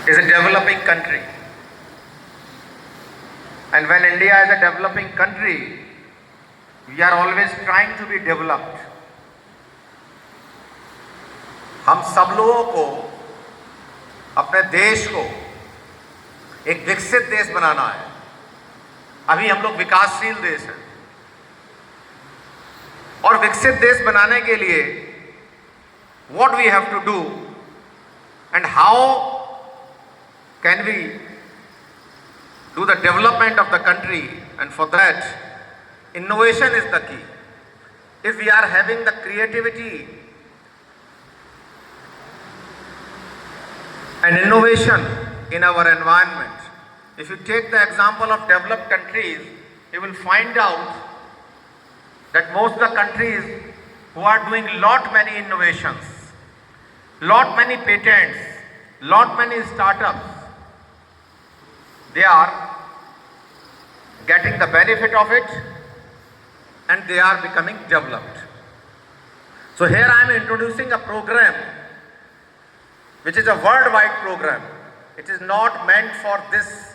is a developing country. And when India is a developing country, we are always trying to be developed. हम सब लोगों को अपने देश को एक विकसित देश बनाना है। अभी हम लोग विकासशील देश हैं और विकसित देश बनाने के लिए what we have to do and how can we do the development of the country, and for that innovation is the key. If we are having the creativity and innovation in our environment, if you take the example of developed countries, you will find out that most of the countries who are doing lot many innovations, lot many patents, lot many startups, they are getting the benefit of it and they are becoming developed. So here I am introducing a program which is a worldwide program. It is not meant for this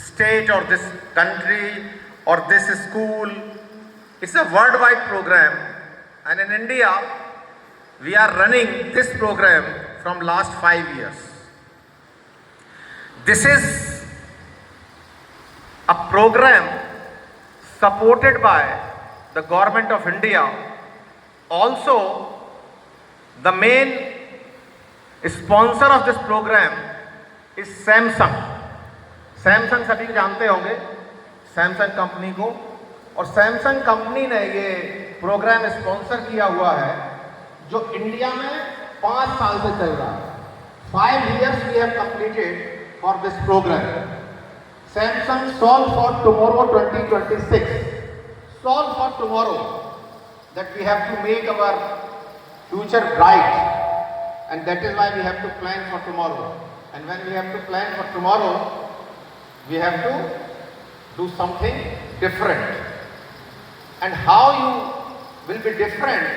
state or this country or this school. It's a worldwide program, and in India we are running this program from last 5 years. This is a program supported by the government of India. Also, the main sponsor of this program is Samsung. Samsung सभी जानते होंगे Samsung company को, और Samsung company ने ये programme sponsor किया हुआ है जो इंडिया में 5 साल से चल रहा है। 5 years we have completed for this program. Samsung Solve for Tomorrow 2026. Solve for tomorrow, that we have to make our future bright, and that is why we have to plan for tomorrow. And when we have to plan for tomorrow, we have to do something different. And how you will be different,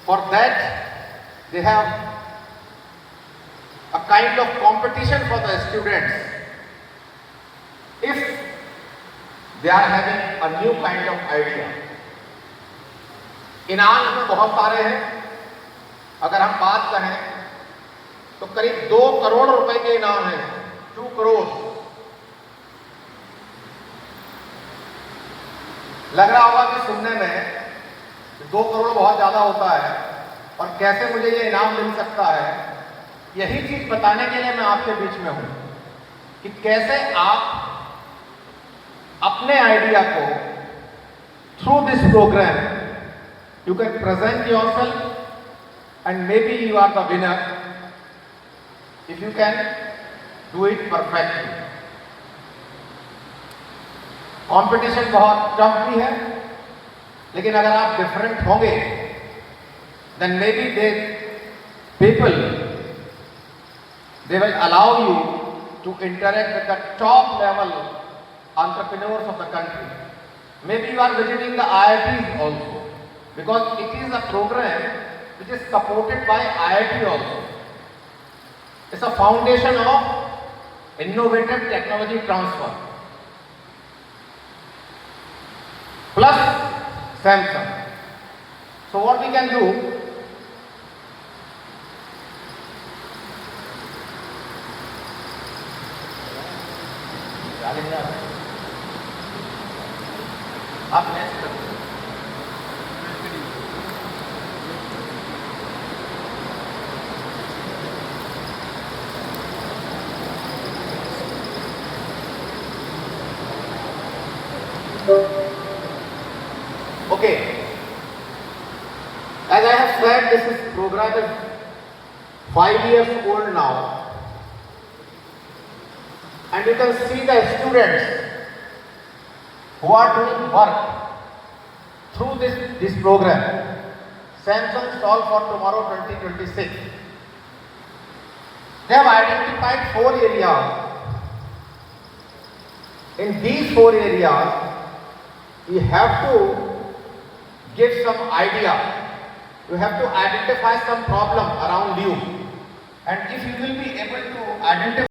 for that they have a kind of competition for the students. If they are having a new kind of idea, इनाम में बहुत सारे हैं। अगर हम बात करें तो करीब 2 करोड़ रुपए के इनाम हैं। 2 करोड़ लग रहा होगा कि सुनने में 2 करोड़ बहुत ज्यादा होता है और कैसे मुझे ये इनाम मिल सकता है। यही चीज बताने के लिए मैं आपके बीच में हूं कि कैसे आप अपने आइडिया को through this programme you can present yourself and maybe you are the winner if you can do it perfectly. Competition बहुत टफ भी है, लेकिन अगर आप डिफरेंट होंगे then maybe they people they will allow you to interact with the top level entrepreneurs of the country. Maybe you are visiting the IITs also, because it is a program which is supported by IIT also. It's a foundation of innovative technology transfer plus Samsung. So what we can do, आप next करो। Okay, as I have said, this program is 5 years old now, and you can see the students who are doing work through this program, Samsung Solve for Tomorrow 2026. They have identified 4 areas. In these 4 areas, you have to give some idea. You have to identify some problem around you. And if you will be able to identify